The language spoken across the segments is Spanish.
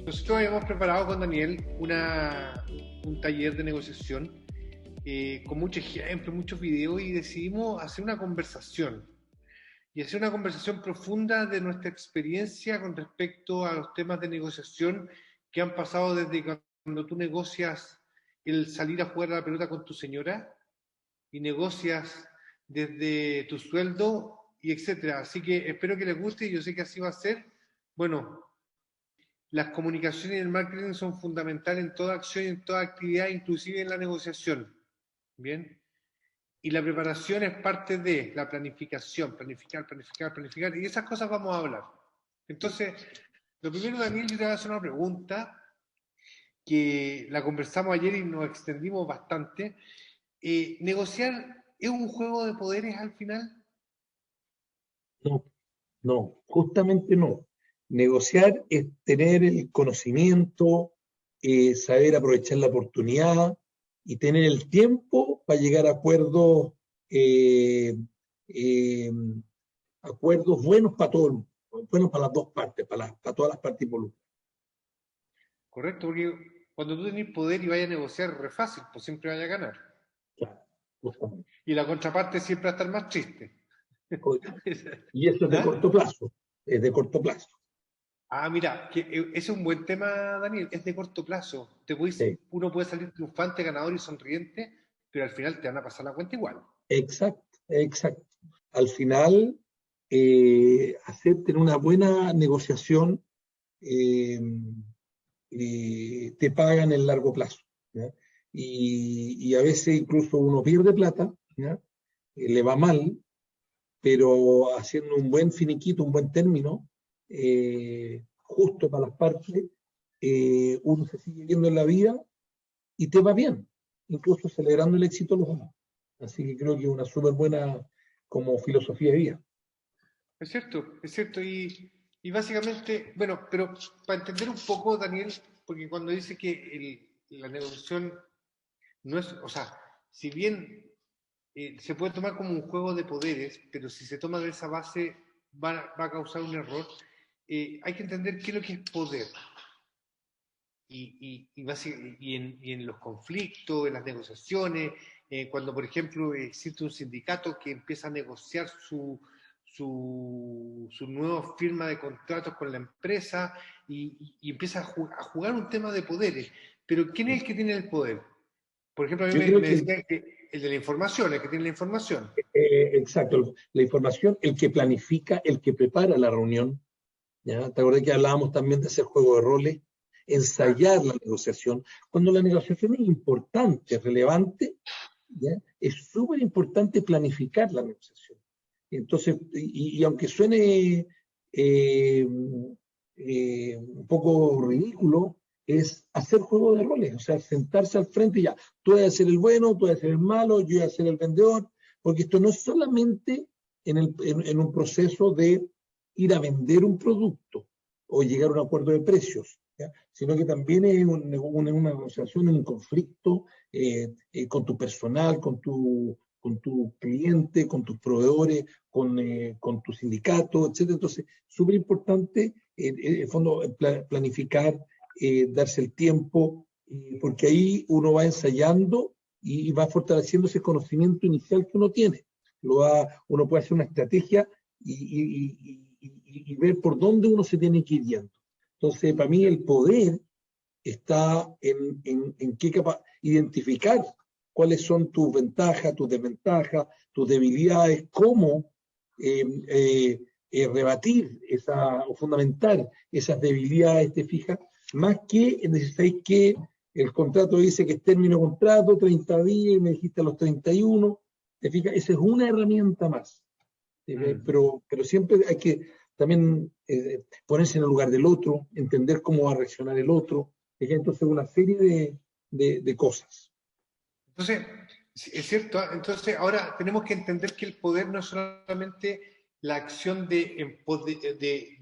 Nosotros habíamos preparado con Daniel un taller de negociación con muchos ejemplos, muchos videos y decidimos hacer una conversación y hacer una conversación profunda de nuestra experiencia con respecto a los temas de negociación que han pasado desde cuando tú negocias el salir a jugar a la pelota con tu señora y negocias desde tu sueldo y etcétera. Así que espero que les guste y yo sé que así va a ser. Bueno, las comunicaciones y el marketing son fundamentales en toda acción y en toda actividad, inclusive en la negociación. Bien. Y la preparación es parte de la planificación, planificar. Y esas cosas vamos a hablar. Entonces, lo primero, Daniel, yo te voy a hacer una pregunta que la conversamos ayer y nos extendimos bastante. ¿Negociar es un juego de poderes al final? No, no, justamente no. Negociar es tener el conocimiento, saber aprovechar la oportunidad y tener el tiempo para llegar a acuerdos, eh, eh, acuerdos buenos para todo el mundo, buenos para las dos partes, para todas las partes involucradas. Correcto, porque cuando tú tenés poder y vayas a negociar, es re fácil, pues siempre vayas a ganar. Claro, justamente. Y la contraparte siempre va a estar más triste. Y eso es de ¿Ah? corto plazo, es de corto plazo. Mira, ese es un buen tema, Daniel, es de corto plazo. Sí, Uno puede salir triunfante, ganador y sonriente, pero al final te van a pasar la cuenta igual. exacto, exacto. Al final, tener una buena negociación eh, te pagan en largo plazo. ¿Ya? Y a veces incluso uno pierde plata, ¿ya? Le va mal, pero haciendo un buen finiquito, un buen término, justo para las partes, uno se sigue viendo en la vida y te va bien, incluso celebrando el éxito de los demás. Así que creo que es una súper buena como filosofía de vida. Es cierto, es cierto. Y básicamente, bueno, pero para entender un poco, Daniel, porque cuando dice que la negociación no es, o sea, si bien se puede tomar como un juego de poderes, pero si se toma de esa base va a causar un error. Hay que entender qué es lo que es poder. Y en los conflictos, en las negociaciones, cuando por ejemplo existe un sindicato que empieza a negociar su nueva firma de contratos con la empresa y empieza a jugar un tema de poderes. Pero ¿quién es el que tiene el poder? Por ejemplo, a mí Yo creo me que decían que el de la información, el que tiene la información. exacto, la información, el que planifica, el que prepara la reunión, ¿ya? ¿Te acuerdas que hablábamos también de hacer juego de roles? Claro. Ensayar la negociación. Cuando la negociación es importante, relevante, ¿ya? Es súper importante planificar la negociación. Entonces, y aunque suene un poco ridículo, es hacer juego de roles, o sea, sentarse al frente y ya, tú vas a ser el bueno, tú vas a ser el malo, yo voy a ser el vendedor, porque esto no es solamente en un proceso de ir a vender un producto o llegar a un acuerdo de precios, ¿ya? Sino que también es una negociación, un conflicto con tu personal, con tu cliente, con tus proveedores, con tu sindicato, etcétera. Entonces, súper importante, en el fondo, planificar, darse el tiempo, porque ahí uno va ensayando y va fortaleciendo ese conocimiento inicial que uno tiene. Uno puede hacer una estrategia y ver por dónde uno se tiene que ir yendo. Entonces, para mí el poder está en qué identificar cuáles son tus ventajas, tus desventajas, tus debilidades, cómo eh, rebatir o fundamentar esas debilidades, te fijas, más que necesitáis que el contrato dice que es término de contrato, 30 días, y me dijiste a los 31, te fijas, esa es una herramienta más. Pero siempre hay que también ponerse en el lugar del otro, entender cómo va a reaccionar el otro, entonces una serie de cosas. Entonces, sí, es cierto. Entonces, ahora tenemos que entender que el poder no es solamente la acción de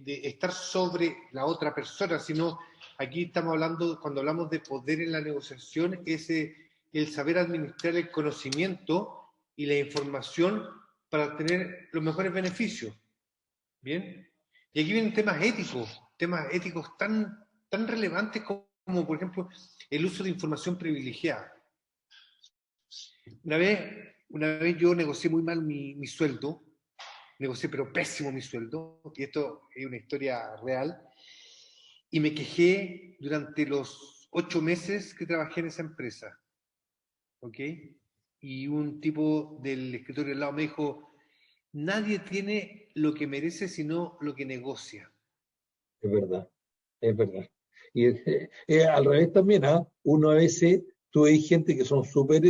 estar sobre la otra persona, sino aquí estamos hablando, cuando hablamos de poder en la negociación, es el saber administrar el conocimiento y la información para tener los mejores beneficios. ¿Bien? Y aquí vienen temas éticos tan tan relevantes como, por ejemplo, el uso de información privilegiada. Una vez yo negocié muy mal mi sueldo, negocié pero pésimo mi sueldo, y esto es una historia real, y me quejé durante los 8 meses que trabajé en esa empresa, ¿ok? Y un tipo del escritorio al lado me dijo, nadie tiene lo que merece sino lo que negocia. Es verdad, es verdad. Y al revés también, ¿ah? Uno a veces, tú ves gente que son súper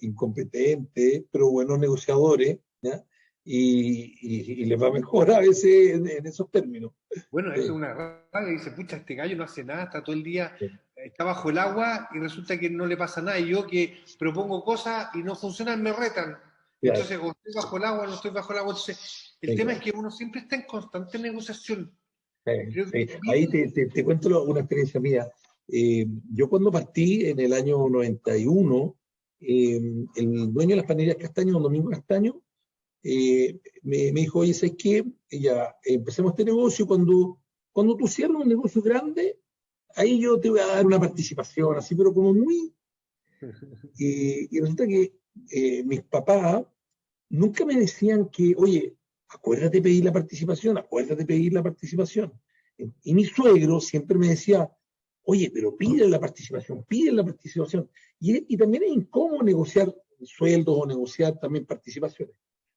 incompetentes, pero buenos negociadores, ¿ya? Y les va mejor a veces en esos términos. Bueno, eso es Sí, una rabia, y dice, pucha, este gallo no hace nada, está todo el día, sí, está bajo el agua y resulta que no le pasa nada. Y yo que propongo cosas y no funcionan, me retan. claro, Entonces, o estoy bajo el agua, no estoy bajo el agua. Entonces, el sí, tema es claro. que uno siempre está en constante negociación. Creo que Sí. vivir, Ahí te cuento una experiencia mía. Yo cuando partí en el año 91, el dueño de las panerías Castaño, don Domingo Castaño, me dijo, oye, ¿sabes qué? Ya, empecemos este negocio. Cuando tú cierras un negocio grande, ahí yo te voy a dar una participación, así, pero como muy... y resulta que mis papás nunca me decían que, oye, acuérdate de pedir la participación, acuérdate de pedir la participación. Y mi suegro siempre me decía, oye, pero pide la participación, pide la participación. Y también es incómodo negociar sueldos o negociar también participaciones.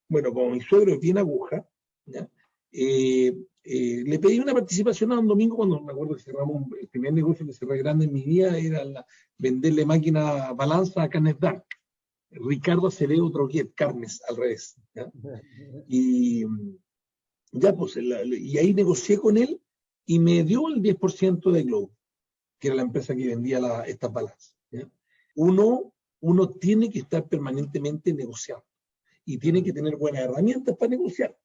Bueno, como mi suegro es bien aguja, ¿ya? Le pedí una participación a don Domingo cuando me acuerdo que cerramos el primer negocio que cerré grande en mi vida, era venderle máquina balanza a Canet Dark. Ricardo Acevedo Droguet, Carnes, al revés. ¿Ya? Y ya, pues, y ahí negocié con él y me dio el 10% de Globo, que era la empresa que vendía estas balanzas. ¿Ya? Uno tiene que estar permanentemente negociando y tiene que tener buenas herramientas para negociar.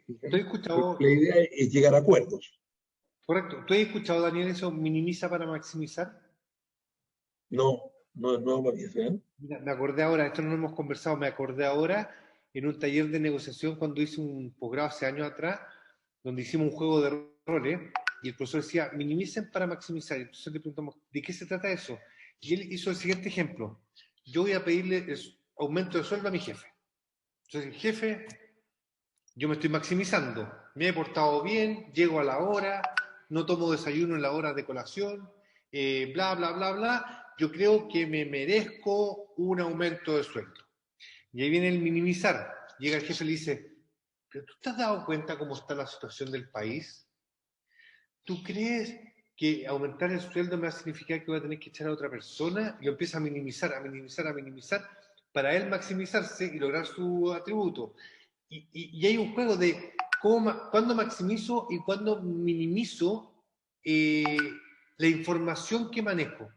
¿tú has Porque la escuchado, idea es llegar a acuerdos. correcto, tú has escuchado, Daniel, eso minimiza para maximizar? No, no, no lo había ¿eh? Mira, me acordé ahora, esto no lo hemos conversado, me acordé ahora en un taller de negociación cuando hice un posgrado hace años atrás, donde hicimos un juego de roles y el profesor decía, minimicen para maximizar. Entonces le preguntamos, ¿de qué se trata eso? Y él hizo el siguiente ejemplo. Yo voy a pedirle aumento de sueldo a mi jefe. Entonces el jefe, yo me estoy maximizando, me he portado bien, llego a la hora, no tomo desayuno en la hora de colación, bla, bla, bla, bla. Yo creo que me merezco un aumento de sueldo. Y ahí viene el minimizar. Llega el jefe y le dice, ¿pero tú te has dado cuenta cómo está la situación del país? ¿Tú crees que aumentar el sueldo me va a significar que voy a tener que echar a otra persona? Y lo empieza a minimizar, a minimizar, a minimizar, para él maximizarse y lograr su atributo. Y hay un juego de cuándo maximizo y cuándo minimizo eh, la información que manejo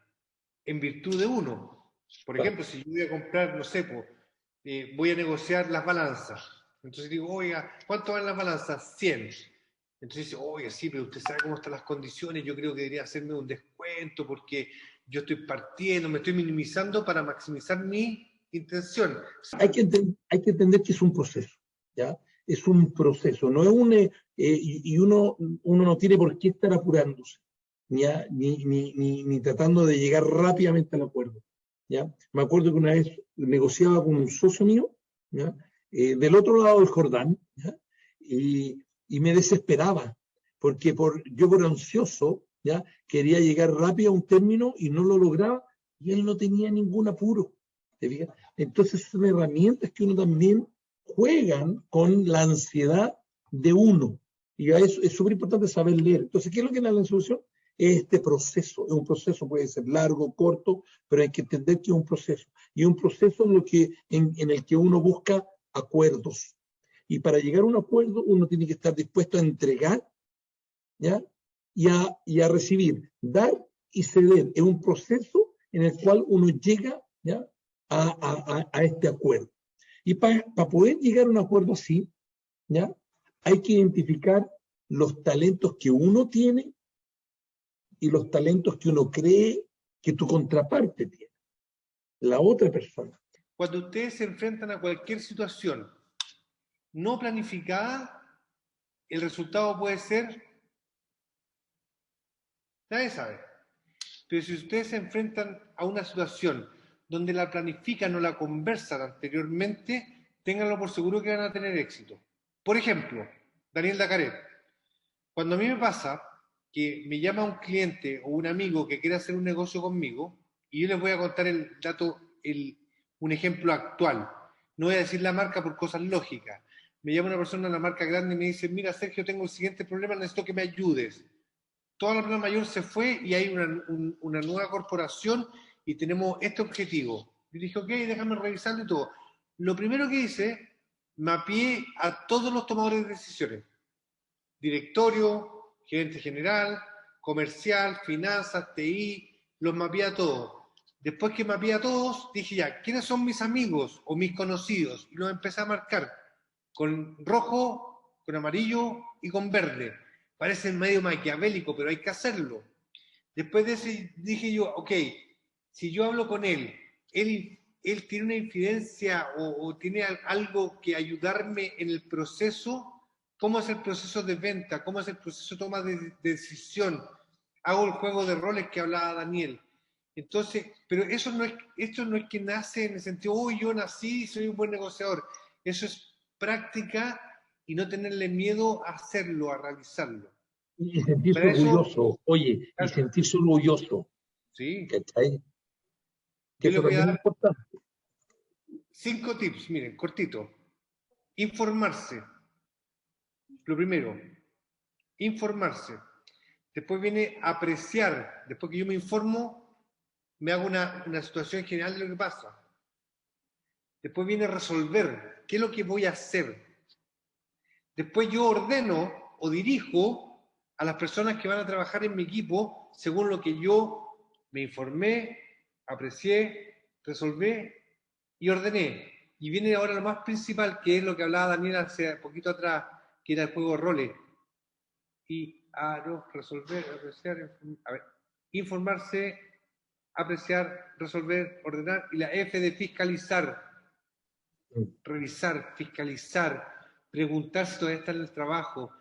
en virtud de uno. Por Claro. ejemplo, si yo voy a comprar, no sé, voy a negociar las balanzas. Entonces digo, oiga, ¿cuánto valen las balanzas? 100. Entonces dice, oiga, sí, pero usted sabe cómo están las condiciones, yo creo que debería hacerme un descuento porque yo estoy partiendo, me estoy minimizando para maximizar mi intención. Hay que entender que es un proceso, ¿ya? Es un proceso, no es y uno no tiene por qué estar apurándose, ni tratando de llegar rápidamente al acuerdo, ¿ya? Me acuerdo que una vez negociaba con un socio mío, ¿ya? Del otro lado del Jordán, ¿ya? Y me desesperaba, porque yo por ansioso, ¿ya? Quería llegar rápido a un término y no lo lograba, y él no tenía ningún apuro, ¿te fijas? Entonces son herramientas que uno también juegan con la ansiedad de uno. Y a eso es súper importante saber leer. Entonces, ¿qué es lo que es la solución? Es este proceso. Es un proceso, puede ser largo, corto, pero hay que entender que es un proceso. Y un proceso en el que uno busca acuerdos. Y para llegar a un acuerdo, uno tiene que estar dispuesto a entregar, ¿ya? Y a recibir. Dar y ceder. Es un proceso en el cual uno llega, ¿ya? A este acuerdo. Y para poder llegar a un acuerdo así, ¿ya? Hay que identificar los talentos que uno tiene y los talentos que uno cree que tu contraparte tiene, la otra persona. Cuando ustedes se enfrentan a cualquier situación no planificada, el resultado puede ser Nadie sabe. Pero si ustedes se enfrentan a una situación donde la planifican o la conversan anteriormente, ténganlo por seguro que van a tener éxito. Por ejemplo, Daniel Dacaret. Cuando a mí me pasa que me llama un cliente o un amigo que quiere hacer un negocio conmigo, y yo les voy a contar el dato, un ejemplo actual. No voy a decir la marca por cosas lógicas. Me llama una persona de una marca grande y me dice, mira Sergio, tengo el siguiente problema, necesito que me ayudes. Toda la plana mayor se fue y hay una nueva corporación y tenemos este objetivo. Yo dije, ok, déjame revisarlo y todo. Lo primero que hice, mapeé a todos los tomadores de decisiones. Directorio, gerente general, comercial, finanzas, TI, los mapeé a todos. Después que mapeé a todos, dije ya, ¿quiénes son mis amigos o mis conocidos? Y los empecé a marcar con rojo, con amarillo y con verde. Parece medio maquiavélico, pero hay que hacerlo. Después de ese dije yo, ok, si yo hablo con él tiene una incidencia o tiene algo que ayudarme en el proceso. ¿Cómo es el proceso de venta? ¿Cómo es el proceso de toma de decisión? Hago el juego de roles que hablaba Daniel. Entonces, pero esto no es que nace en el sentido, uy, yo nací, soy un buen negociador. Eso es práctica y no tenerle miedo a hacerlo, a realizarlo. Y sentirse Para eso, orgulloso, oye, y sentirse orgulloso, sí, ¿cachai? Que yo eso les voy a también es dar importante. 5 tips, miren, cortito. Informarse, lo primero, informarse. Después viene apreciar. Después que yo me informo, me hago una situación general de lo que pasa. Después viene resolver. ¿Qué es lo que voy a hacer? Después yo ordeno o dirijo a las personas que van a trabajar en mi equipo según lo que yo me informé, aprecié, resolví y ordené. Y viene ahora lo más principal, que es lo que hablaba Daniel hace poquito atrás, que era el juego de roles. Resolver, apreciar, a ver, informarse, apreciar, resolver, ordenar, y la F de fiscalizar, revisar, fiscalizar, preguntar si todavía está en el trabajo,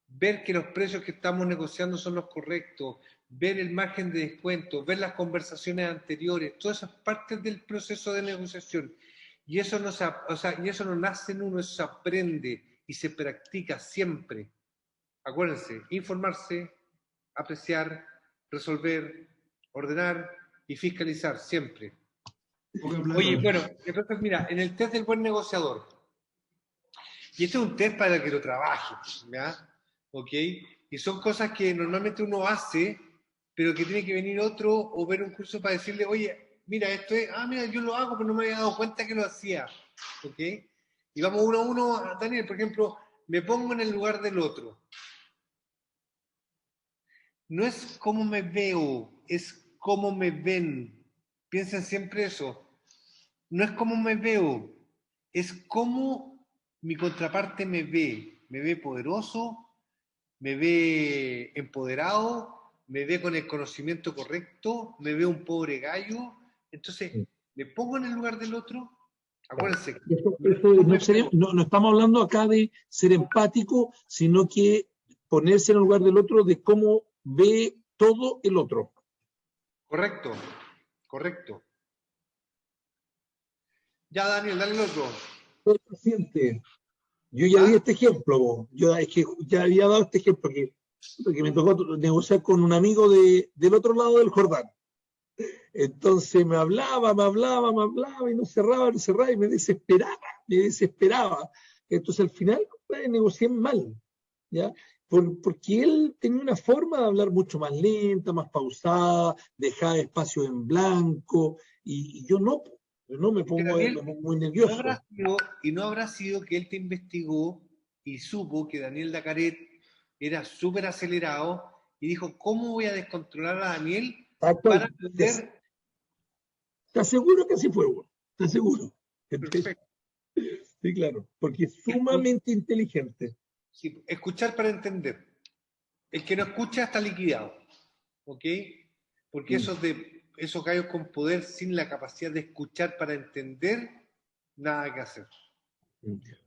ver que los precios que estamos negociando son los correctos, ver el margen de descuento, ver las conversaciones anteriores, todas esas partes del proceso de negociación. Y eso no, y eso no nace en uno, eso se aprende y se practica siempre. Acuérdense, informarse, apreciar, resolver, ordenar y fiscalizar siempre. Oye, bueno, entonces mira, en el test del buen negociador, y este es un test para el que lo trabaje, ¿ya? ¿Ok? Y son cosas que normalmente uno hace, pero que tiene que venir otro o ver un curso para decirle, oye, mira, esto es, mira, yo lo hago, pero no me había dado cuenta que lo hacía, ¿ok? Y vamos uno a uno, Daniel, por ejemplo, me pongo en el lugar del otro. No es cómo me veo, es cómo me ven. Piensen siempre eso. No es cómo me veo, es cómo mi contraparte me ve. Me ve poderoso, me ve empoderado, me ve con el conocimiento correcto, me ve un pobre gallo. Entonces, me pongo en el lugar del otro. Acuérdense, no es cómo me veo. No estamos hablando acá de ser empático, sino que ponerse en el lugar del otro de cómo ve todo el otro. Correcto, correcto. Ya, Daniel, dale el otro. Soy paciente. Yo ya di este ejemplo, es que ya había dado este ejemplo, que me tocó negociar con un amigo del otro lado del Jordán. Entonces me hablaba y no cerraba y me desesperaba. Entonces al final negocié mal, ¿ya? Porque él tenía una forma de hablar mucho más lenta, más pausada, dejaba espacios en blanco, y yo no me pongo Daniel, muy nervioso. no habrá sido que él te investigó y supo que Daniel Dacaret era súper acelerado y dijo, ¿cómo voy a descontrolar a Daniel para poder... Te aseguro que así fue, bueno. Te aseguro. Perfecto. Sí, claro, porque es sumamente inteligente. Sí, escuchar para entender. El que no escucha está liquidado, ¿ok? Porque esos gallos con poder sin la capacidad de escuchar para entender, nada que hacer.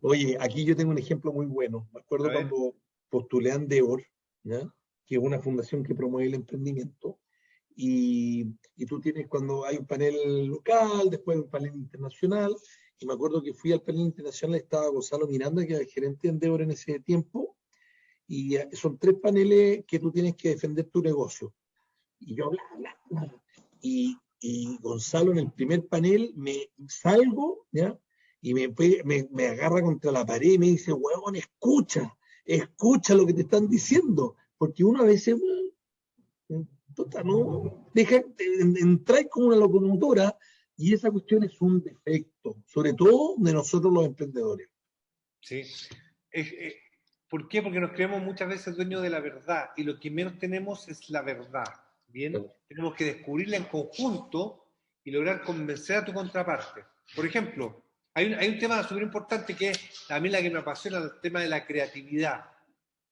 Oye, aquí yo tengo un ejemplo muy bueno. Me acuerdo cuando postulé a Endeavor, ¿ya? que es una fundación que promueve el emprendimiento. Y tú tienes, cuando hay un panel local, después hay un panel internacional, y me acuerdo que fui al panel internacional, estaba Gonzalo Miranda, que era el gerente de Endeavor en ese tiempo, y son 3 paneles que tú tienes que defender tu negocio. Y yo hablaba. Y Gonzalo en el primer panel me salgo, ¿ya? Y me agarra contra la pared y me dice, huevón, escucha lo que te están diciendo, porque uno a veces, no, deja, entrar como una locomotora, y esa cuestión es un defecto, sobre todo de nosotros los emprendedores. Sí. ¿Por qué? Porque nos creemos muchas veces dueños de la verdad y lo que menos tenemos es la verdad. Bien, Claro. tenemos que descubrirla en conjunto y lograr convencer a tu contraparte. Por ejemplo, hay un tema súper importante que es a mí la que me apasiona, el tema de la creatividad.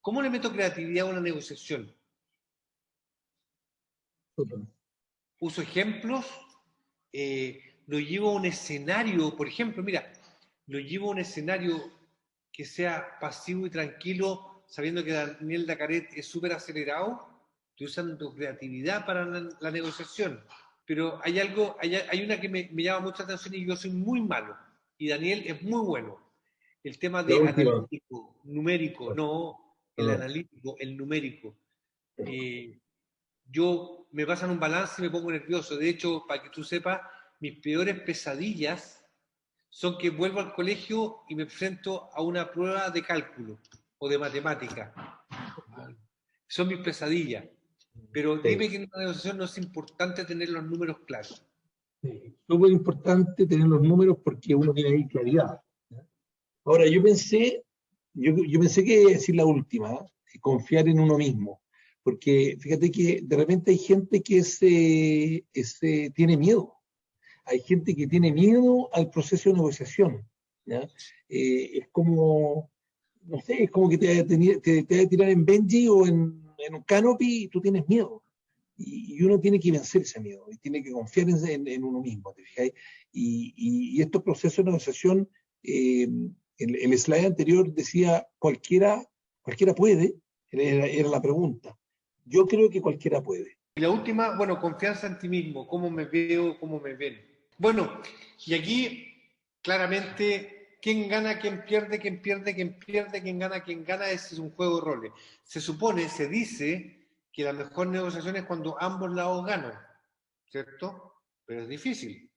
¿Cómo le meto creatividad a una negociación? Uso ejemplos, lo llevo a un escenario, por ejemplo, mira, lo llevo a un escenario que sea pasivo y tranquilo, sabiendo que Daniel Dacaret es súper acelerado, estoy usando tu creatividad para la negociación. Pero hay una que me llama mucha atención y yo soy muy malo, y Daniel es muy bueno. El tema La de última. analítico, numérico, no, el No, analítico, el numérico. Eh, yo me pasan un balance y me pongo nervioso. De hecho, para que tú sepas, mis peores pesadillas son que vuelvo al colegio y me enfrento a una prueba de cálculo o de matemática. Son mis pesadillas. Pero sí, dime que en una negociación no es importante tener los números claros. sí. Súper importante tener los números porque uno tiene ahí claridad. Ahora, yo pensé que iba a decir la última, confiar en uno mismo, porque fíjate que de repente hay gente que tiene miedo, hay gente que tiene miedo al proceso de negociación, ¿ya? Es como, no sé, es como que te va a tirar en Benji o en un Canopy y tú tienes miedo. Y uno tiene que vencer ese miedo y tiene que confiar en uno mismo, ¿te fijáis? Y estos procesos de negociación, el slide anterior decía cualquiera puede, era la pregunta. Yo creo que cualquiera puede. Y la última, bueno, confianza en ti mismo, cómo me veo, cómo me ven. Bueno, y aquí claramente, ¿quién gana, quién pierde, quién pierde, quién pierde, quién gana? Ese es un juego de roles. Se supone, se dice que la mejor negociación es cuando ambos lados ganan, ¿cierto? Pero es difícil,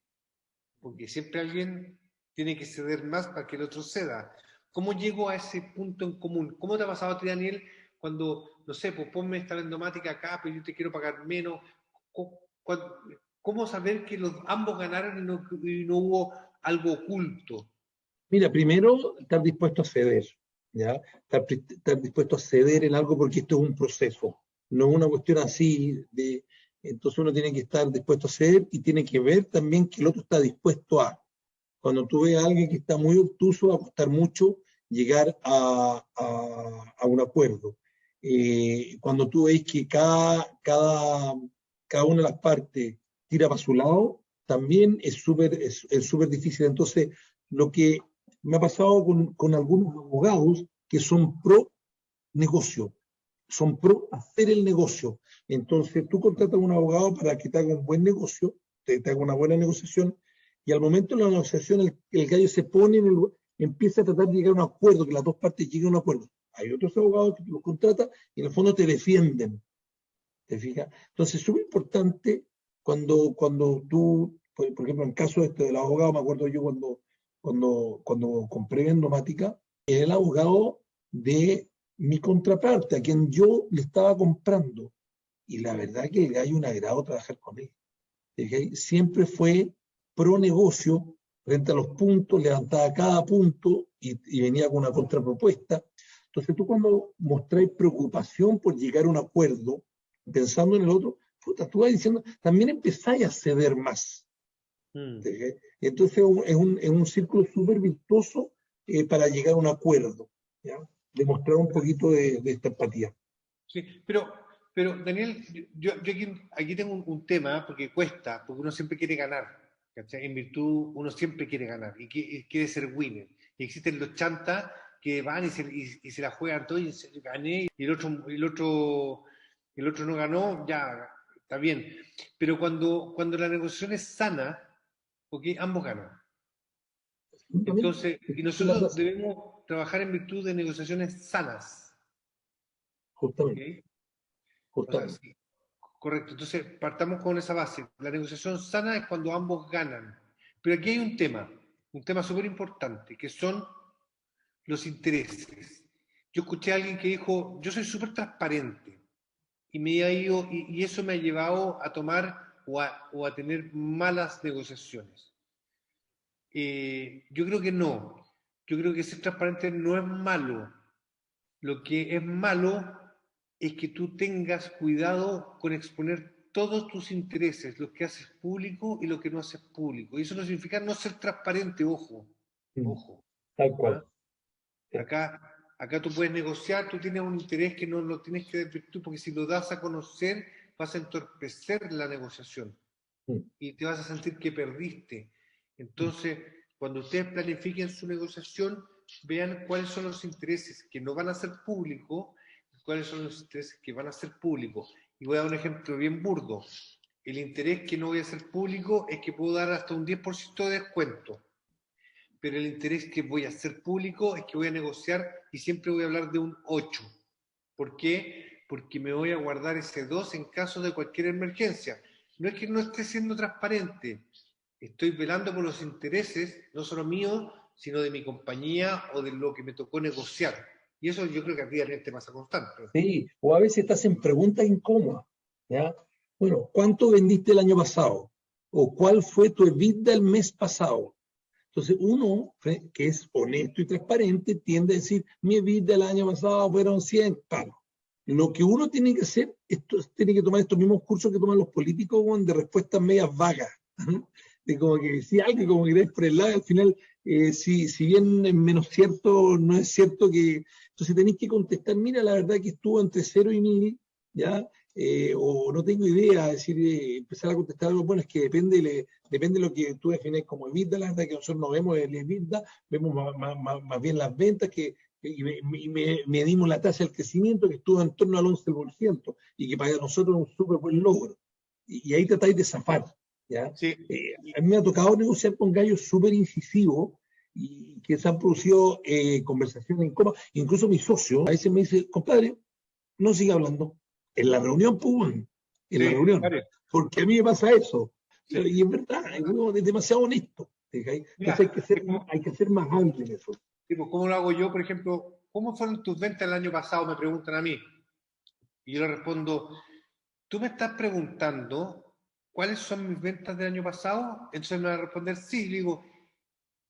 porque siempre alguien tiene que ceder más para que el otro ceda. ¿Cómo llego a ese punto en común? ¿Cómo te ha pasado a ti, Daniel, cuando, no sé, pues ponme esta vendomática acá, pero yo te quiero pagar menos? ¿Cómo saber que ambos ganaron y no hubo algo oculto? Mira, primero, estar dispuesto a ceder, ¿ya? Estar dispuesto a ceder en algo porque esto es un proceso, no es una cuestión así de... Entonces uno tiene que estar dispuesto a ceder y tiene que ver también que el otro está dispuesto a... Cuando tú ves a alguien que está muy obtuso, va a costar mucho llegar a un acuerdo. Cuando tú ves que cada una de las partes tira para su lado, también es súper difícil. Entonces, lo que me ha pasado con algunos abogados que son pro negocio, son pro hacer el negocio. Entonces, tú contratas a un abogado para que te haga un buen negocio, te haga una buena negociación, y al momento de la negociación el gallo se pone empieza a tratar de llegar a un acuerdo, que las dos partes lleguen a un acuerdo. Hay otros abogados que los contratan y en el fondo te defienden, ¿te fijas? Entonces, es súper importante cuando tú, por ejemplo, en el caso del abogado, me acuerdo yo cuando compré Vendomática, era el abogado de mi contraparte, a quien yo le estaba comprando. Y la verdad que el gallo un agrado trabajar con él. Siempre fue pro negocio frente a los puntos, levantaba cada punto y venía con una contrapropuesta. Entonces tú cuando mostráis preocupación por llegar a un acuerdo, pensando en el otro, puta, tú vas diciendo, también empezáis a ceder más. Mm. Entonces es un círculo súper virtuoso para llegar a un acuerdo, ¿ya? Demostrar un poquito de esta empatía. Sí, pero Daniel, yo aquí tengo un tema, porque cuesta, porque uno siempre quiere ganar, ¿cachai? En virtud, uno siempre quiere ganar y quiere ser winner. Y existen los chantas que van y se la juegan todo y gané, y el otro el otro no ganó, ya está bien. Pero cuando la negociación es sana, ¿ok? Ambos ganan. Justamente, Entonces, y es la nosotros frase, debemos trabajar en virtud de negociaciones sanas, ¿ok? justamente, O sea, justamente. sí, correcto. Entonces, partamos con esa base. La negociación sana es cuando ambos ganan. Pero aquí hay un tema súper importante, que son los intereses. Yo escuché a alguien que dijo, yo soy súper transparente y me ha ido, y eso me ha llevado a tomar o a tener malas negociaciones. Yo creo que no. Yo creo que ser transparente no es malo. Lo que es malo es que tú tengas cuidado con exponer todos tus intereses, lo que haces público y lo que no haces público. Y eso no significa no ser transparente, ojo, Mm, ojo. tal ¿Ah? cual. Sí. Acá, acá tú puedes negociar, tú tienes un interés que no lo tienes que decir tú, porque si lo das a conocer vas a entorpecer la negociación Mm, y te vas a sentir que perdiste. mm, Entonces, cuando ustedes planifiquen su negociación, vean cuáles son los intereses que no van a ser públicos y cuáles son los intereses que van a ser públicos. Y voy a dar un ejemplo bien burdo. El interés que no voy a hacer público es que puedo dar hasta un 10% de descuento, pero el interés que voy a hacer público es que voy a negociar y siempre voy a hablar de un 8. ¿Por qué? Porque me voy a guardar ese 2 en caso de cualquier emergencia. No es que no esté siendo transparente, estoy velando por los intereses, no solo míos, sino de mi compañía o de lo que me tocó negociar. Y eso yo creo que a diariamente pasa constante. sí, o a veces estás en preguntas incómodas, ¿ya? Bueno, ¿cuánto vendiste el año pasado? ¿O cuál fue tu EBITDA el mes pasado? Entonces, uno que es honesto y transparente tiende a decir, mi EBITDA el año pasado fueron 100 palos. Lo que uno tiene que hacer, tiene que tomar estos mismos cursos que toman los políticos, weón, de respuestas medias vagas. De como que si algo, como que crees por el lado, al final, si bien es menos cierto, no es cierto que. Entonces tenéis que contestar, mira, la verdad que estuvo entre 0 y 1000, ¿ya? O no tengo idea, decir, empezar a contestar algo, bueno, es que depende de lo que tú defines como EBITDA, la verdad que nosotros no vemos el EBITDA, vemos más bien las ventas y medimos la tasa del crecimiento que estuvo en torno al 11% y que para nosotros es un súper buen logro. Y ahí tratáis de zafar, ¿ya? Sí, A mí me ha tocado negociar con gallos súper incisivos y que se han producido conversaciones incómodas. Incluso mi socio a veces me dice, compadre, no siga hablando. En la reunión, pues, en la sí, reunión. vale, Porque a mí me pasa eso. sí. Y es verdad, es demasiado honesto. Entonces Mira, hay que ser más hábil en eso. tipo, ¿cómo lo hago yo? Por ejemplo, ¿cómo fueron tus ventas el año pasado? Me preguntan a mí. Y yo le respondo, tú me estás preguntando cuáles son mis ventas del año pasado. Entonces me va a responder sí. Le digo,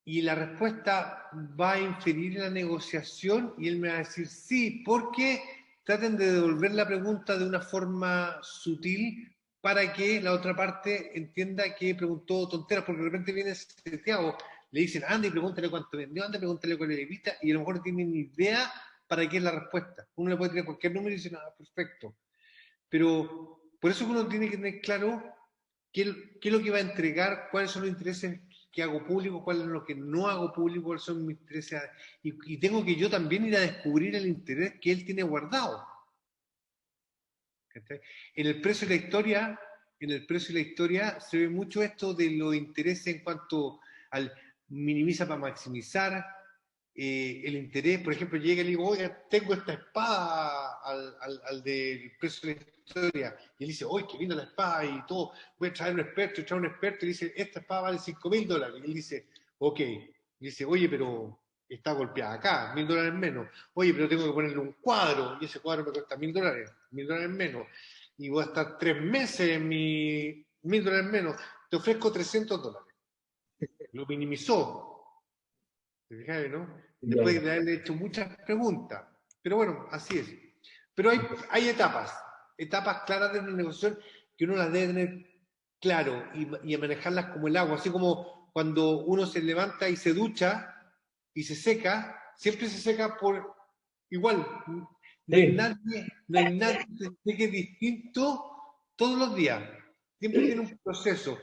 y la respuesta va a inferir en la negociación y él me va a decir sí, porque traten de devolver la pregunta de una forma sutil para que la otra parte entienda que preguntó tonteras, porque de repente viene seteado, le dicen, anda y pregúntale cuánto vendió, anda y pregúntale cuál es la evita, y a lo mejor no tiene ni idea para qué es la respuesta. Uno le puede tener cualquier número y dice, ah, perfecto. Pero por eso uno tiene que tener claro qué es lo que va a entregar, cuáles son los intereses que hago público, cuáles son los que no hago público, cuáles son mis intereses. Y tengo que yo también ir a descubrir el interés que él tiene guardado. ¿Cachai? En el precio de la historia, en el precio de la historia se ve mucho esto de los intereses en cuanto al minimiza para maximizar, el interés, por ejemplo, llega y le digo, oiga, tengo esta espada al del precio de la historia, y él dice, oye, qué linda la espada y todo, voy a traer un experto, y dice, esta espada vale $5.000, y él dice, ok, y dice, oye, pero está golpeada acá, $1.000 menos, oye, pero tengo que ponerle un cuadro, y ese cuadro me cuesta $1.000 menos, y voy a estar 3 meses en mi $1.000 menos, te ofrezco $300, lo minimizó, ¿te fijas, no? Después Claro. de haberle hecho muchas preguntas. Pero bueno, así es. Pero hay etapas claras de una negociación que uno las debe tener claro y manejarlas como el agua. Así como cuando uno se levanta y se ducha y se seca, siempre se seca por igual. Sí, No hay nadie que se seque distinto todos los días. Siempre tiene un proceso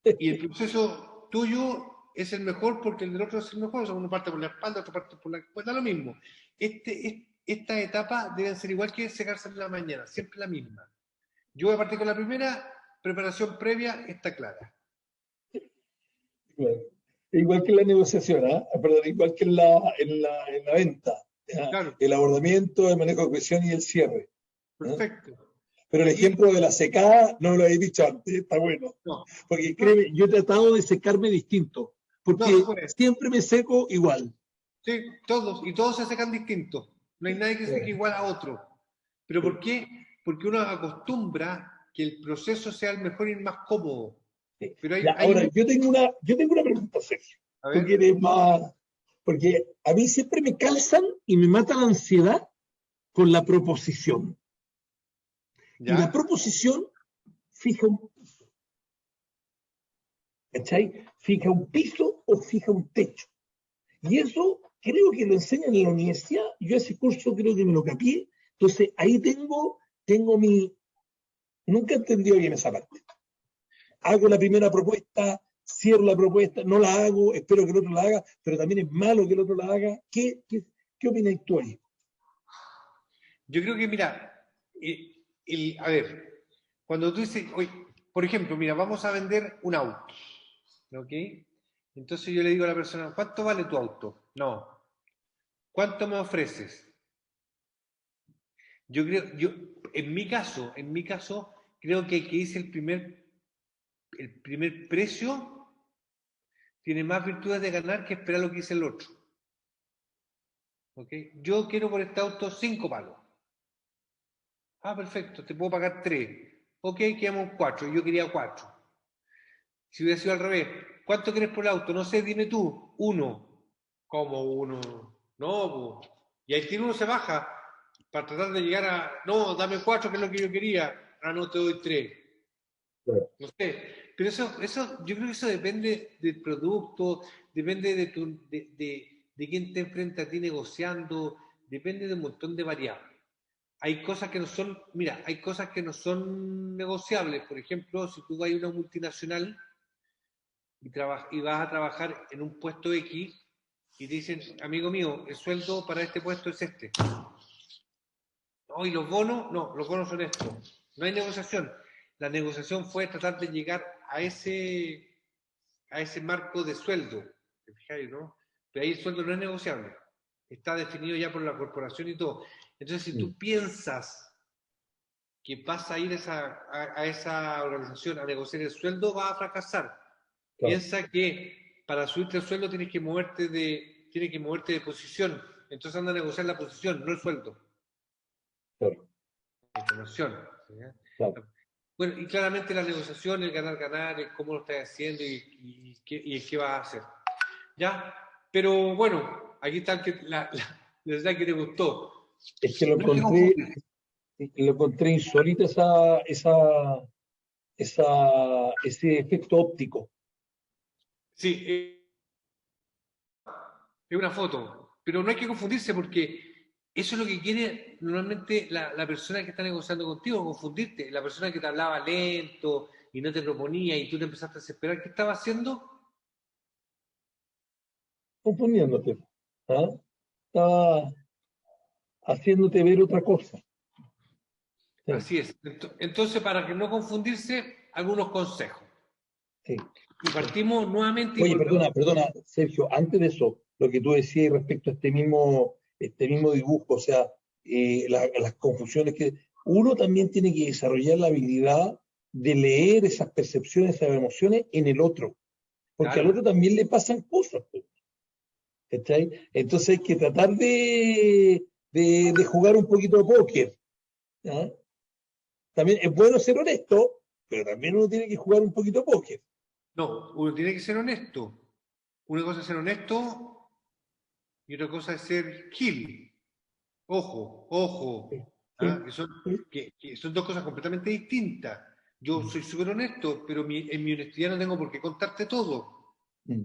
y el proceso tuyo es el mejor porque el del otro es el mejor, o sea, uno parte por la espalda, otro parte por la espalda, da lo mismo. Este estas etapas deben ser igual que secarse en la mañana, siempre la misma. Yo voy a partir con la primera, preparación previa está clara. Claro. Igual que en la negociación, ¿ah? Perdón, igual que en la venta. ¿Ya? Claro, El abordamiento, el manejo de cohesión y el cierre. ¿Ah? perfecto. Pero el Aquí, ejemplo de la secada no lo he dicho antes, está bueno. no, Porque no, créeme, yo he tratado de secarme distinto, no se porque puede. siempre me seco igual. Sí, todos, y todos se secan distintos. No hay nadie que se seque igual a otro. ¿Pero por qué? Porque uno acostumbra que el proceso sea el mejor y el más cómodo. Sí. Pero Ya, hay ahora, un... yo tengo una pregunta, Sergio. A Tú que ver, eres más. Porque a mí siempre me calzan y me mata la ansiedad con la proposición. Y la ¿ya? proposición fija un, ¿cachai? Fija un piso o fija un techo. Y eso creo que lo enseñan en la universidad. Yo ese curso creo que me lo capié. Entonces ahí tengo mi. Nunca he entendido bien esa parte. Hago la primera propuesta, cierro la propuesta, no la hago, espero que el otro la haga, pero también es malo que el otro la haga. ¿Qué opinas tú ahí? Yo creo que, mira, a ver, cuando tú dices, oye, por ejemplo, mira, vamos a vender un auto, ¿ok? Entonces yo le digo a la persona, ¿cuánto vale tu auto? No. ¿Cuánto me ofreces? Yo creo, en mi caso, creo que el que dice el primer precio tiene más virtudes de ganar que esperar lo que dice el otro. ¿Ok? Yo quiero por este auto 5 palos. Ah, perfecto, te puedo pagar 3. Ok, quedamos 4. Yo quería 4. Si hubiera sido al revés, ¿cuánto quieres por el auto? No sé, dime tú. 1. ¿Cómo 1? No, po. Y ahí tiene uno se baja para tratar de llegar a. No, dame 4, que es lo que yo quería. Ah, no, te doy 3. Claro, No sé. Pero yo creo que eso depende del producto, depende de quién te enfrenta a ti negociando, depende de un montón de variables. Hay cosas que no son, mira, hay cosas que no son negociables. Por ejemplo, si tú vas a una multinacional y vas a trabajar en un puesto X y te dicen, amigo mío, el sueldo para este puesto es este. No, y los bonos, no, los bonos son estos. No hay negociación. La negociación fue tratar de llegar a ese marco de sueldo. ¿Te fijáis, no? Pero ahí el sueldo no es negociable. Está definido ya por la corporación y todo. Entonces, si tú piensas que vas a ir a esa organización a negociar el sueldo, vas a fracasar. claro, Piensa que para subirte el sueldo tienes que moverte de posición. Entonces anda a negociar la posición, no el sueldo. claro, La información. ¿Sí? claro. Bueno, y claramente la negociación, el ganar, el cómo lo estás haciendo y qué vas a hacer. ¿Ya? Pero bueno, aquí está la verdad que te gustó. Es que lo No hay que encontré, confundir. lo encontré insólito ese efecto óptico. Sí, es una foto, pero no hay que confundirse porque eso es lo que quiere normalmente la persona que está negociando contigo, confundirte. La persona que te hablaba lento y no te proponía y tú te empezaste a desesperar, ¿qué estaba haciendo? Confundiéndote. ¿Ah? Estaba haciéndote ver otra cosa. Sí, Así es. Entonces, para que no confundirse, algunos consejos. sí, Y sí. partimos nuevamente y Oye, volvemos. perdona, Sergio, antes de eso, lo que tú decías respecto a este mismo dibujo, o sea, las confusiones que uno también tiene que desarrollar la habilidad de leer esas percepciones, esas emociones en el otro, porque al Claro. otro también le pasan cosas, pues, ¿cachai? Entonces hay que tratar de jugar un poquito de póker, ¿ya? También es bueno ser honesto, pero también uno tiene que jugar un poquito de póker. No, uno tiene que ser honesto. Una cosa es ser honesto y otra cosa es ser gil. Ojo, Sí, ojo, sí, ¿ah? Que son, sí. que son dos cosas completamente distintas. Yo Mm, soy súper honesto, pero en mi honestidad no tengo por qué contarte todo. mm.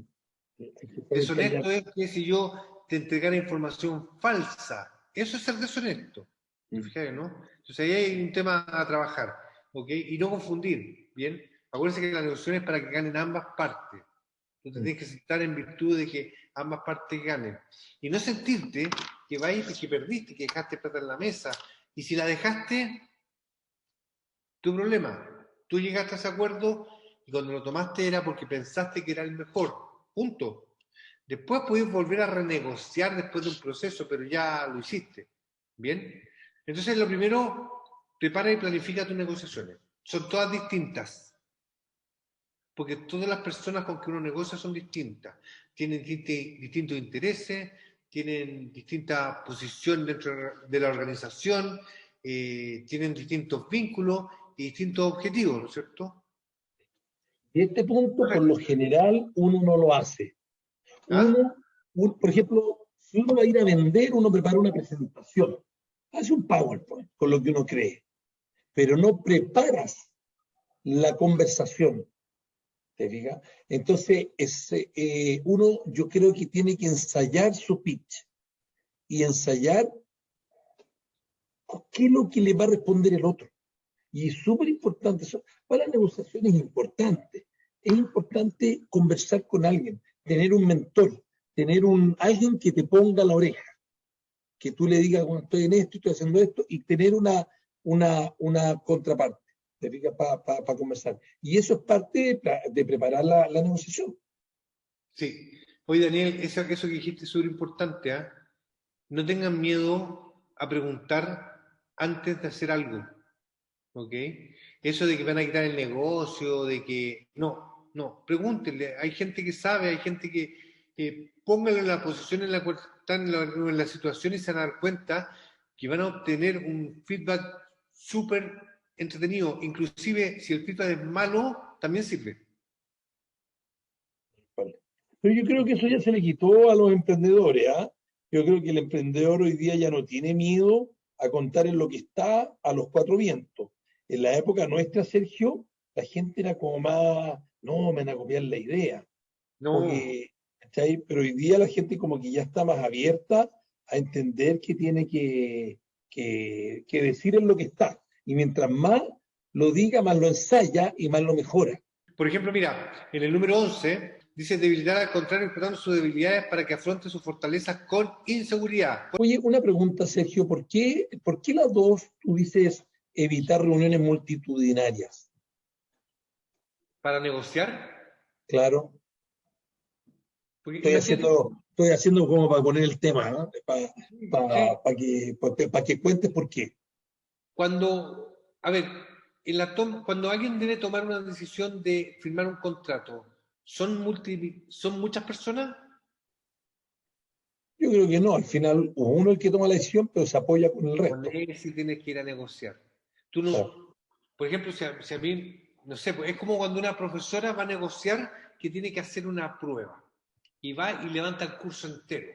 Sí, hay que saber callar. Deshonesto es que si yo te entregara información falsa, eso es ser deshonesto. ¿Te Mm, fijas, no? Entonces ahí hay un tema a trabajar, ¿ok? Y no confundir, ¿bien? Acuérdense que la negociación es para que ganen ambas partes. Tú te mm. tienes que sentar en virtud de que ambas partes ganen. Y no sentirte que vais, que perdiste, que dejaste plata en la mesa. Y si la dejaste, tu problema. Tú llegaste a ese acuerdo y cuando lo tomaste era porque pensaste que era el mejor. Punto. Después podés volver a renegociar después de un proceso, pero ya lo hiciste. ¿Bien? Entonces, lo primero, prepara y planifica tus negociaciones. Son todas distintas. Porque todas las personas con que uno negocia son distintas. Tienen distintos intereses, tienen distinta posición dentro de la organización, tienen distintos vínculos y distintos objetivos, ¿no es cierto? Y este punto, por Correcto. lo general, uno no lo hace. ¿Ah? Por ejemplo, si uno va a ir a vender, uno prepara una presentación, hace un PowerPoint con lo que uno cree, pero no preparas la conversación, ¿te fijas? Entonces, uno yo creo que tiene que ensayar su pitch y ensayar qué es lo que le va a responder el otro. Y es súper importante, para la negociación es importante conversar con alguien, tener un mentor, tener alguien que te ponga la oreja, que tú le digas, bueno, estoy en esto, estoy haciendo esto, y tener una contraparte, te fijas, para conversar. Y eso es parte de preparar la negociación. Sí. Oye, Daniel, eso que dijiste es súper importante, ¿ah? No tengan miedo a preguntar antes de hacer algo, ¿ok? Eso de que van a quitar el negocio, de que... No, no, pregúntenle. Hay gente que sabe, hay gente que póngale en la posición en la cual están en la situación y se van a dar cuenta que van a obtener un feedback súper entretenido. Inclusive, si el feedback es malo, también sirve. Vale. Pero yo creo que eso ya se le quitó a los emprendedores, ¿ah? Yo creo que el emprendedor hoy día ya no tiene miedo a contar en lo que está a los cuatro vientos. En la época nuestra, Sergio, la gente era como más, no, me van a copiar la idea. Como No, que, ¿cachai? Pero hoy día la gente como que ya está más abierta a entender que tiene que decir en lo que está. Y mientras más lo diga, más lo ensaya y más lo mejora. por ejemplo, mira, en el número 11 dice debilitar al contrario, explotando sus debilidades para que afronte sus fortalezas con inseguridad. Oye, una pregunta, Sergio, ¿por qué las dos tú dices evitar reuniones multitudinarias? Para negociar, Claro, porque estoy imagínate, haciendo, estoy haciendo como para poner el tema, ¿no? sí, Para que cuentes por qué. cuando, a ver, cuando alguien debe tomar una decisión de firmar un contrato, ¿son muchas personas? Yo creo que no, al final uno es el que toma la decisión, pero se apoya con el Con resto. él sí tienes que ir a negociar. Tú no, Claro, por ejemplo, si a mí, no sé, pues es como cuando una profesora va a negociar que tiene que hacer una prueba y va y levanta el curso entero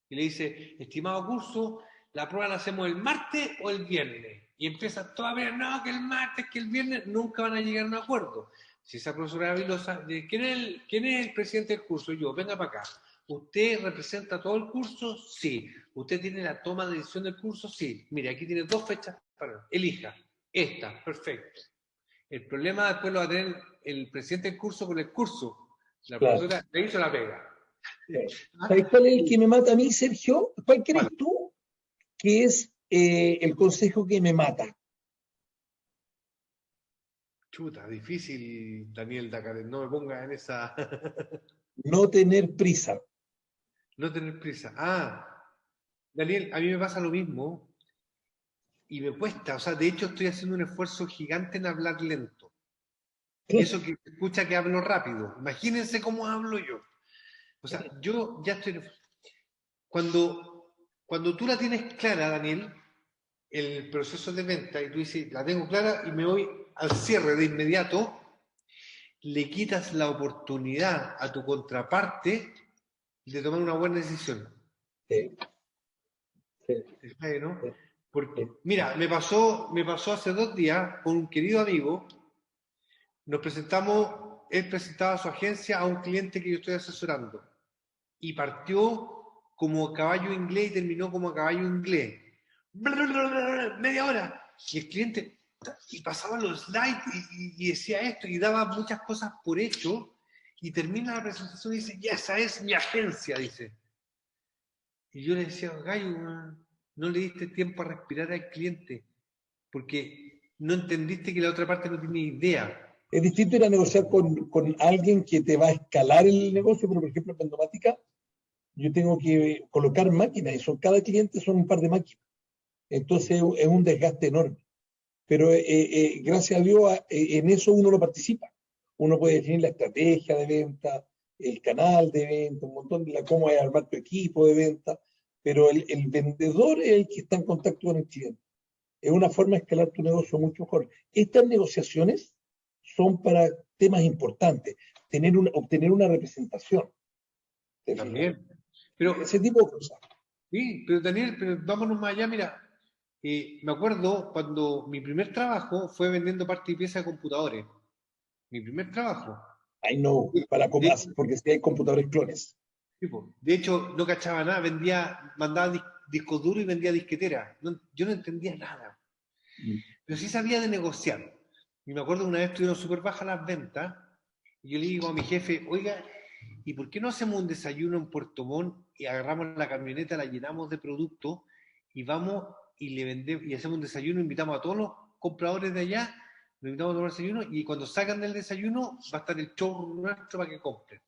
y le dice, estimado curso, la prueba la hacemos el martes o el viernes. Y empieza todavía, no, que el martes, que el viernes, nunca van a llegar a un acuerdo. Si esa profesora habilosa, ¿quién es el presidente del curso? Yo, venga para acá. ¿Usted representa todo el curso? Sí. ¿Usted tiene la toma de decisión del curso? Sí. Mire, aquí tiene dos fechas para elija. Esta, perfecto. El problema después lo va a tener el presidente del curso con el curso. La claro. profesora le hizo la pega. Claro. ¿Ah? ¿Sabes cuál es el que me mata a mí, Sergio? ¿Cuál Vale. crees tú que es el consejo que me mata? Chuta, difícil, Daniel Dakar. No me pongas en esa. No tener prisa. No tener prisa. Ah, Daniel, a mí me pasa lo mismo y me cuesta. O sea, de hecho, estoy haciendo un esfuerzo gigante en hablar lento. Y eso que escucha que hablo rápido. Imagínense cómo hablo yo. O sea, yo ya estoy. Cuando tú la tienes clara, Daniel, el proceso de venta, y tú dices, la tengo clara y me voy al cierre de inmediato, le quitas la oportunidad a tu contraparte de tomar una buena decisión. Sí, sí, ¿No? sí, Porque, sí. mira, me pasó hace 2 días con un querido amigo, nos presentamos, él presentaba su agencia a un cliente que yo estoy asesorando y partió como caballo inglés y terminó como caballo inglés. Media hora. Y el cliente, y pasaba los slides y decía esto y daba muchas cosas por hecho y termina la presentación y dice, ya esa es mi agencia, dice. Y yo le decía, gallo, no le diste tiempo a respirar al cliente, porque no entendiste que la otra parte no tiene idea. Es distinto ir a negociar con alguien que te va a escalar el negocio, pero por ejemplo en Vendomática yo tengo que colocar máquinas y cada cliente son un par de máquinas. Entonces es un desgaste enorme. Pero gracias a Dios en eso uno lo participa. Uno puede definir la estrategia de venta, el canal de venta, un montón de cómo armar tu equipo de venta, pero el vendedor es el que está en contacto con el cliente. Es una forma de escalar tu negocio mucho mejor. Estas negociaciones son para temas importantes, obtener una representación. También. Pero, Ese tipo de cosas. sí, pero Daniel, pero vámonos más allá, mira. Me acuerdo cuando mi primer trabajo fue vendiendo parte y pieza de computadores. Mi primer trabajo. Ay, no, De, porque si hay computadores clones. tipo, de hecho, no cachaba nada, mandaba discos duros y vendía disquetera. Yo no entendía nada, Mm. pero sí sabía de negociar. Y me acuerdo que una vez estuvieron súper bajas las ventas, y yo le digo a mi jefe, oiga, ¿y por qué no hacemos un desayuno en Puerto Montt y agarramos la camioneta, la llenamos de productos y vamos y le vendemos y hacemos un desayuno, invitamos a todos los compradores de allá, los invitamos a tomar desayuno y cuando sacan del desayuno va a estar el show nuestro para que compren?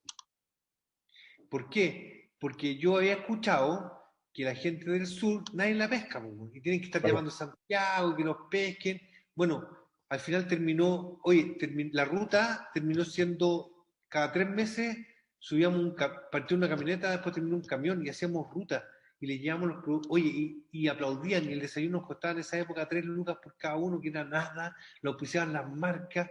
¿Por qué? Porque yo había escuchado que la gente del sur nadie la pesca, y tienen que estar Claro. llamando a Santiago, que los pesquen. Bueno, al final terminó, oye, la ruta terminó siendo cada 3 meses subíamos partió una camioneta, después terminó un camión y hacíamos ruta y le llevamos los productos, oye, y aplaudían y el desayuno nos costaba en esa época 3 lucas por cada uno, que era nada, lo auspiciaban las marcas,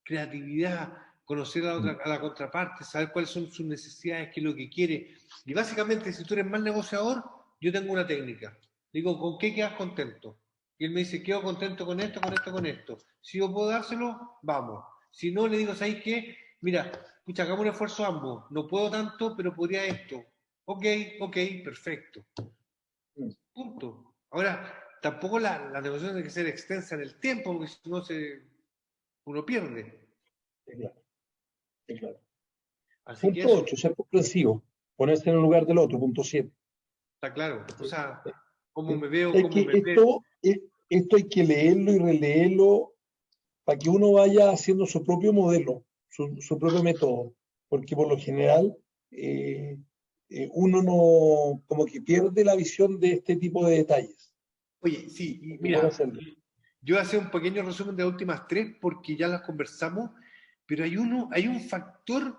creatividad, conocer Mm. a la contraparte, saber cuáles son sus necesidades, qué es lo que quiere. Y básicamente, si tú eres mal negociador, yo tengo una técnica. Digo, ¿con qué quedas contento? Y él me dice, quedo contento con esto, con esto, con esto. Si yo puedo dárselo, vamos. Si no, le digo, ¿sabes qué? Mira, escucha, hagamos un esfuerzo ambos. No puedo tanto, pero podría esto. Ok, ok, perfecto. Mm. Punto. Ahora, tampoco la negociación tiene que ser extensa en el tiempo, porque si no uno pierde. Sí, claro, sí, claro. Así que Punto eso, 8, ser comprensivo. Ponerse en el lugar del otro. Punto 7. está claro. O sea, cómo Sí. me veo, Es cómo que me veo. esto hay que leerlo y releerlo para que uno vaya haciendo su propio modelo, su propio método, porque por lo general eh, uno no, como que pierde la visión de este tipo de detalles. Oye, sí, y Es bueno mira, hacerlo. yo voy a hacer un pequeño resumen de las últimas tres porque ya las conversamos, pero hay un factor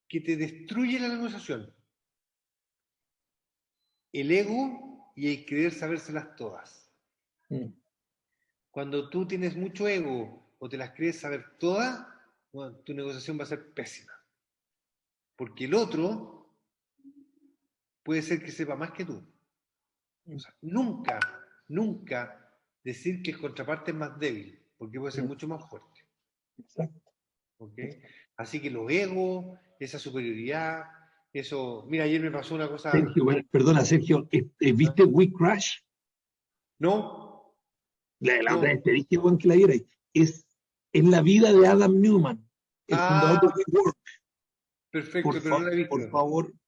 que te destruye la negociación: el ego y el querer sabérselas todas. Mm. Cuando tú tienes mucho ego o te las crees saber todas, bueno, tu negociación va a ser pésima. Porque el otro puede ser que sepa más que tú. O Mm. sea, nunca, nunca decir que el contraparte es más débil, porque puede ser Mm. mucho más fuerte. Exacto. ¿Ok? Así que los egos, esa superioridad, eso. Mira, ayer me pasó una cosa. Sergio, bueno, perdona, Sergio, ¿viste We Crash? No, La otra no. vez te dije, Juan, que la viera. Es la vida de Adam Newman, el fundador de Ah, WeWork. perfecto, pero no la he visto.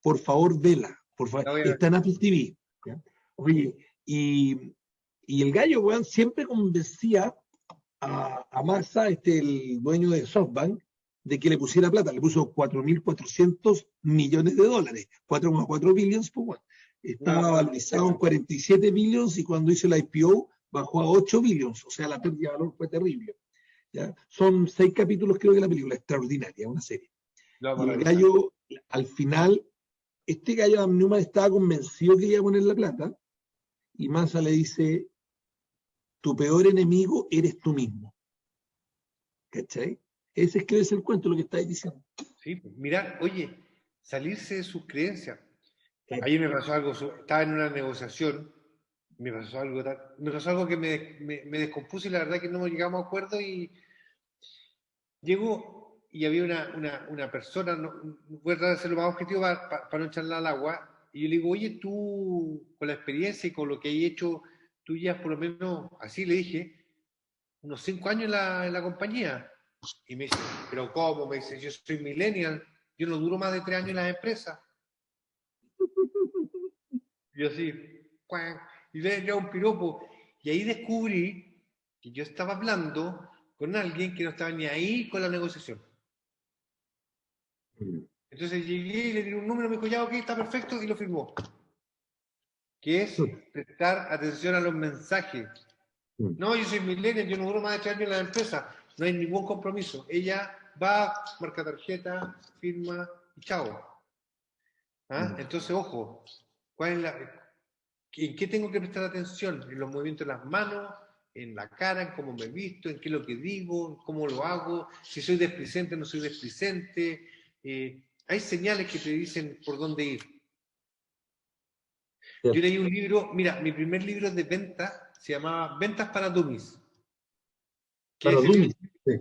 Por favor, vela. Por favor. La voy a ver. Está en Apple TV. ¿Ya? Oye, y el gallo, weón, siempre convencía a Massa, el dueño de SoftBank, de que le pusiera plata. Le puso 4.400 millones de dólares, 4,4 billions, pues bueno. No, Estaba valorizado en 47 billions y cuando hizo la IPO bajó a 8 billions, o sea, la pérdida de valor fue terrible. ¿Ya? Son 6 capítulos, creo que la película, extraordinaria, una serie. lo vamos Y a el revisar. gallo, al final, este gallo Adam Newman estaba convencido que iba a poner la plata y Massa le dice, tu peor enemigo eres tú mismo. ¿Cachai? Ese es que es el cuento, lo que estáis diciendo. Sí, pues, mira, oye, salirse de sus creencias. Claro. Ayer me pasó algo, estaba en una negociación, me pasó algo que me descompuso y la verdad que no llegamos a acuerdo y llegó y había una persona, voy a tratar de hacerlo más objetivo para no echarla al agua, y yo le digo, oye, tú con la experiencia y con lo que hay hecho, tú ya por lo menos, así le dije, unos 5 años en la compañía. Y me dice, pero ¿cómo? Me dice, yo soy millennial, yo no duro más de 3 años en las empresas. Y así, ¡cuac! Y le era un piropo. Y ahí descubrí que yo estaba hablando con alguien que no estaba ni ahí con la negociación. Entonces llegué y le di un número, me dijo, ya, ok, está perfecto, y lo firmó. Que es prestar atención a los mensajes. No, yo soy millennial, yo no duro más de 3 años en la empresa, no hay ningún compromiso. Ella va, marca tarjeta, firma y chao. ¿Ah? Entonces, ojo, ¿cuál es ¿en qué tengo que prestar atención? En los movimientos de las manos, en la cara, en cómo me visto, en qué es lo que digo, en cómo lo hago, si soy desplicente o no soy desplicente. Hay señales que te dicen por dónde ir. Yo leí un libro, mira, mi primer libro de ventas se llamaba Ventas para Dummies. Que Para es el libro Dummies. Sí,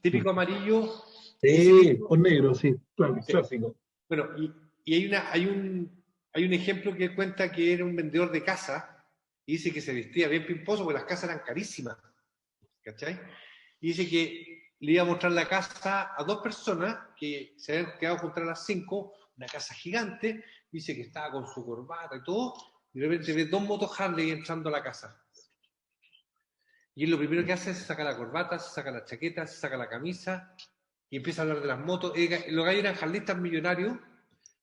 típico amarillo. Ese sí, libro, con negro, sí, claro, sí. clásico. Bueno, y hay un ejemplo que cuenta que era un vendedor de casa y dice que se vestía bien pimposo porque las casas eran carísimas, ¿cachai? Y dice que le iba a mostrar la casa a 2 personas que se habían quedado juntas a las 5, una casa gigante, dice que estaba con su corbata y todo, y de repente ve 2 motos Harley entrando a la casa. Y él lo primero que hace es saca la corbata, se saca la chaqueta, se saca la camisa y empieza a hablar de las motos. Los gallos eran harlistas millonarios.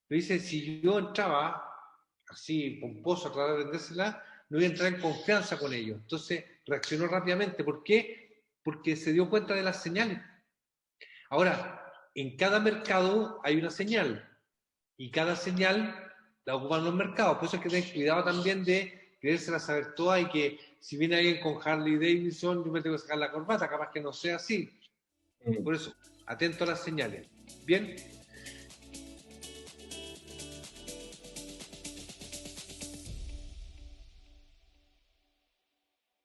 Le dice, si yo entraba así, pomposo, a tratar de vendérsela, no iba a entrar en confianza con ellos. Entonces reaccionó rápidamente. ¿Por qué? Porque se dio cuenta de las señales. Ahora, en cada mercado hay una señal y cada señal la ocupan los mercados. Por eso hay que tener cuidado también de querérsela saber toda y que si viene alguien con Harley Davidson, yo me tengo que sacar la corbata, capaz que no sea así. Por eso, atento a las señales. Bien,